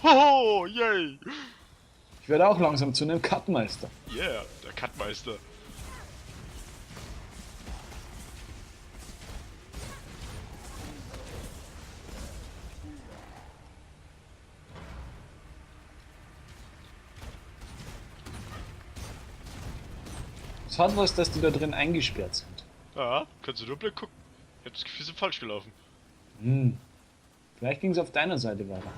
Hoho, yay! Ich werde auch langsam zu einem Cutmeister. Yeah, der Cutmeister. Es hat was, dass die da drin eingesperrt sind. Ja, kannst du nur blöd gucken. Ich hab das Gefühl, sie sind falsch gelaufen. Hm. Vielleicht ging es auf deiner Seite weiter.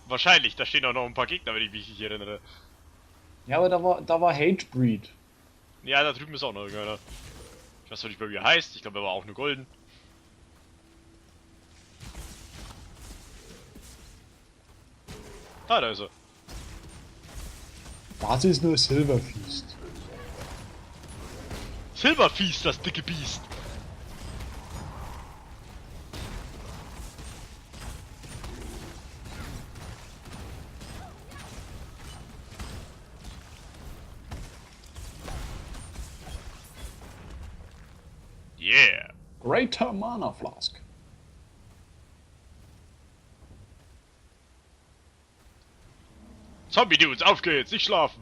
Wahrscheinlich, da stehen auch noch ein paar Gegner, wenn ich mich nicht erinnere. Ja, aber da war Hatebreed. Ja, da drüben ist auch noch irgendeiner. Ich weiß noch nicht mehr, wie er heißt. Ich glaube, er war auch nur golden. Ah, da ist er. Das ist nur Silverfeast. Silverfeast, das dicke Biest. Yeah. Greater Mana Flask. Zombie-Dudes, auf geht's, nicht schlafen.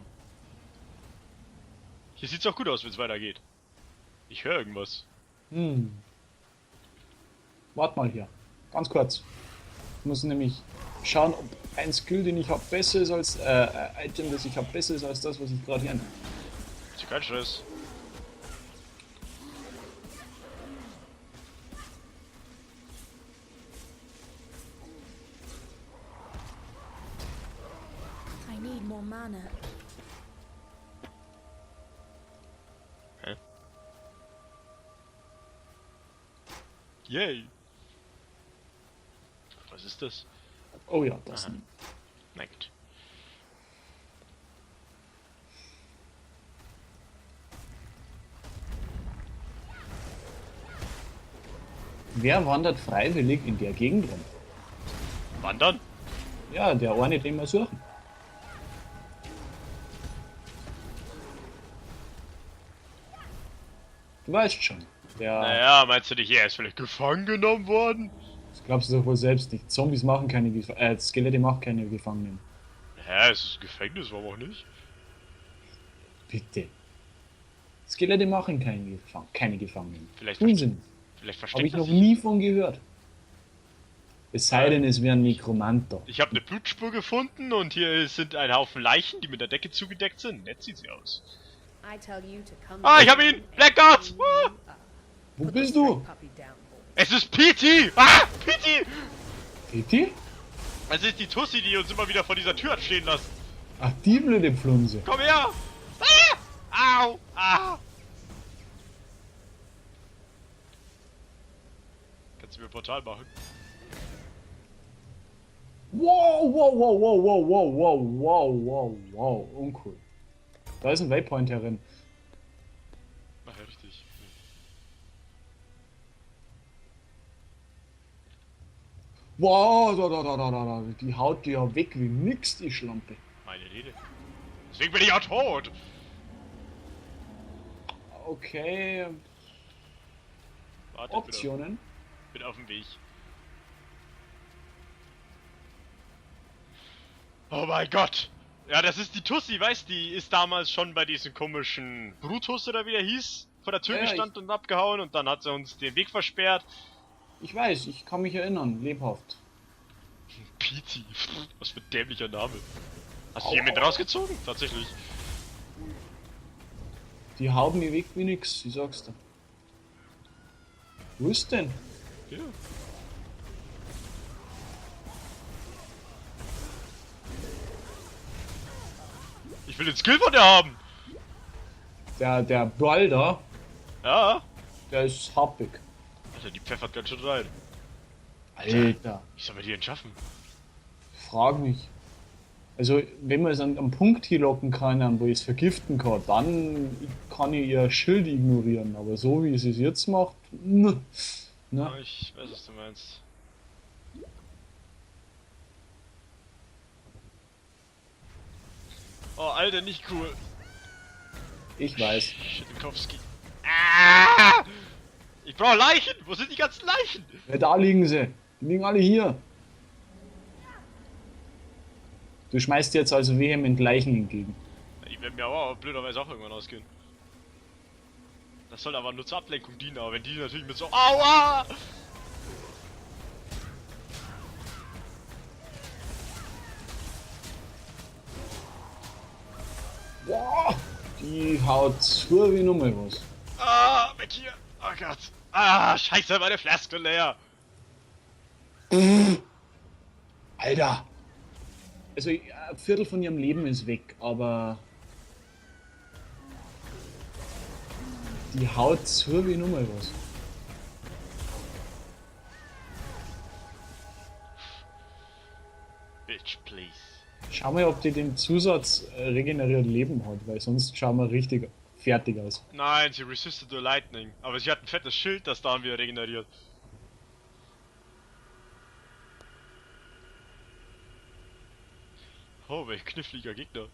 Hier sieht's auch gut aus, wenn es weitergeht. Ich höre irgendwas. Wart mal hier. Ganz kurz. Ich muss nämlich schauen, ob ein Skill, den ich habe, besser ist als Item, das ich habe, besser ist als das, was ich gerade hier. Ist ja kein Stress. I need more mana. Hä? Yay. Was ist das? Oh ja, das. Aha. Na gut. Wer wandert freiwillig in der Gegend rum? Wandern? Ja, der eine, den wir suchen. Du weißt schon. Der. Naja, meinst du nicht, er ist vielleicht gefangen genommen worden? Das glaubst du doch wohl selbst nicht. Zombies machen keine Skelette machen keine Gefangenen. Ja, es ist ein Gefängnis, warum auch nicht? Bitte. Skelette machen keine Gefangenen. Vielleicht, Unsinn. vielleicht Habe versteckt ich er noch sich. nie von gehört. Es sei denn, es wäre ein Nekromanter. Ich habe eine Blutspur gefunden und hier sind ein Haufen Leichen, die mit der Decke zugedeckt sind. Nett sieht sie aus. I tell you to come. Ah, ich hab ihn! Blackguards! Ah! Wo bist du? Puppy down, boy. Es ist Petey! Ah! Petey! Titi? Es ist die Tussi, die uns immer wieder vor dieser Tür hat stehen lassen. Ach, die blöde Pflunse. Komm her! Ah! Au! Ah! Kannst du mir ein Portal machen? Wow, wow, wow, wow, wow, wow, wow, wow, wow, wow. Uncool. Da ist ein Waypoint herin. Ach ja, richtig. Wow, da. Die haut die ja weg wie nix, die Schlampe. Meine Rede. Deswegen bin ich auch tot! Okay, Warte, Optionen. bin auf dem Weg. Oh mein Gott! Ja, das ist die Tussi, weißt du, die ist damals schon bei diesem komischen Brutus oder wie der hieß, vor der Tür Ja, gestanden und abgehauen und dann hat sie uns den Weg versperrt. Ich weiß, ich kann mich erinnern, lebhaft. Petey, was für ein dämlicher Name. Hast du Au, jemanden au. rausgezogen? Tatsächlich. Die hauen die weg wie nix, ich sag's dir. Wo ist denn? Ja. Ich will den Skill von der haben! Der Ball da, Ja. der ist happig. Alter, die pfeffert ganz schön rein. Alter, Wie soll man die denn schaffen? frag mich. Also, wenn man es am Punkt hier locken kann, wo ich es vergiften kann, dann kann ich ihr Schild ignorieren. Aber so wie sie es jetzt macht, ne. Ja, ich weiß, was du meinst. Oh, Alter, nicht cool. Ich weiß. Schittkowski. Ah! Ich brauche Leichen! Wo sind die ganzen Leichen? Ja, da liegen sie. Die liegen alle hier. Du schmeißt jetzt also vehement Leichen entgegen. Die werden mir aber blöderweise auch irgendwann ausgehen. Das soll aber nur zur Ablenkung dienen, aber wenn die natürlich mit so... Aua! Boah, die haut zu wie nochmal was. Ah, weg hier! Oh Gott! Ah, scheiße, meine Flaske leer! Alter! Also ein Viertel von ihrem Leben ist weg, aber die haut zu wie nochmal was. Bitch, please. Schau mal, ob die den Zusatz regeneriert Leben hat, weil sonst schauen wir richtig fertig aus. Nein, sie resisted the lightning. Aber sie hat ein fettes Schild, das da wieder regeneriert. Oh, welch kniffliger Gegner.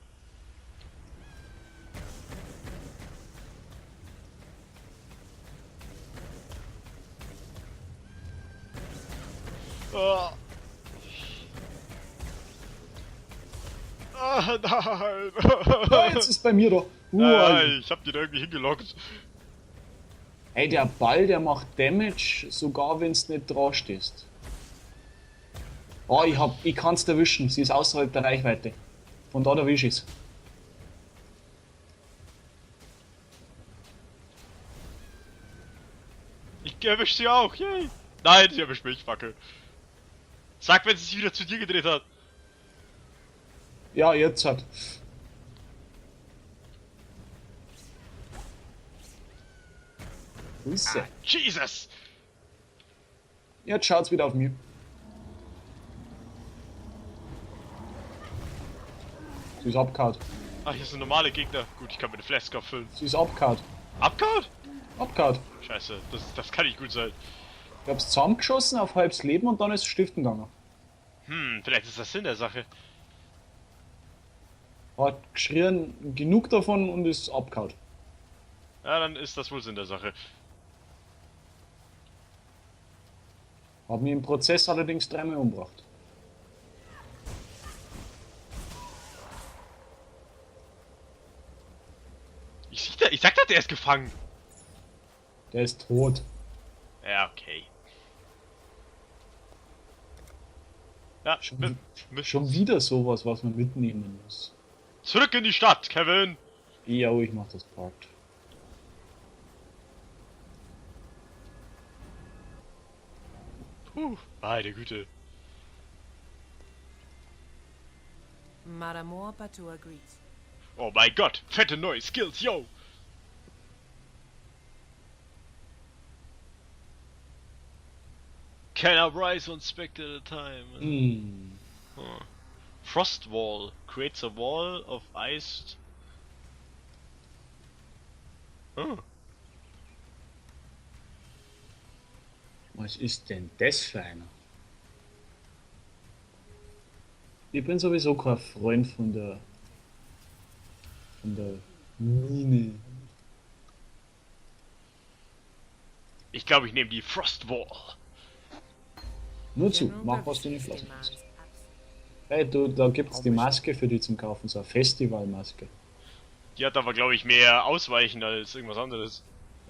Ah. Ah, nein! Ah, jetzt ist bei mir da. Ich hab den irgendwie hingelockt. Ey, der Ball, der macht Damage, sogar wenn du nicht dran stehst. Oh, ich kann's erwischen. Sie ist außerhalb der Reichweite. Von da erwisch ich's. Ich erwisch sie auch, yay! Nein, sie erwischt mich, Fackel. Sag, wenn sie sich wieder zu dir gedreht hat. Ja, jetzt hat. Wo ist sie? Jesus! Jetzt schaut's wieder auf mich. Sie ist abgehauen. Ach, hier sind normale Gegner. Gut, ich kann meine Flaske auffüllen. Sie ist abgehauen. Abgehauen? Abgehauen. Scheiße, das kann nicht gut sein. Ich hab's zusammengeschossen auf halbes Leben und dann ist es stiften gegangen. Vielleicht ist das Sinn der Sache. Hat geschrien, genug davon und ist abgehauen. Ja, dann ist das wohl Sinn der Sache. Hat mich im Prozess allerdings 3-mal umgebracht. Ich sag doch, der ist gefangen. Der ist tot. Ja, okay. Ja, Schon wieder sowas, was man mitnehmen muss. zurück in die Stadt, Kevin! Ja, ich mach das Part. Meine Güte. Maramor Batu agrees. Oh mein Gott, fette neue Skills, yo! Can I rise one spectre at a time? Huh. Frost wall creates a wall of ice. Oh. Was ist denn das für einer? Ich bin sowieso kein Freund von der Mine. Ich glaube, ich nehme die Frost Wall. Nur zu, General mach was du Revich nicht lassen demands kannst. abs- Hey, du, da gibt's die Maske für die zum Kaufen, so eine Festivalmaske. Die hat aber, glaube ich, mehr Ausweichen als irgendwas anderes.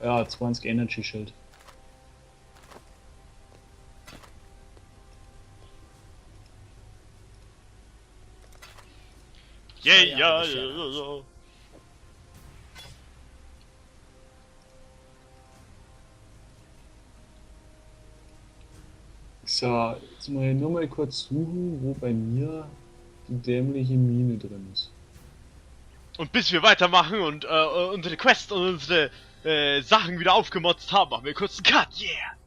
Ja, 20 Energy Schild. Yeah, ja, ja, das ist ja ja. So, jetzt muss ich nur mal kurz suchen, wo bei mir die dämliche Mine drin ist. Und bis wir weitermachen und unsere Quest und unsere Sachen wieder aufgemotzt haben, machen wir kurz einen Cut, yeah!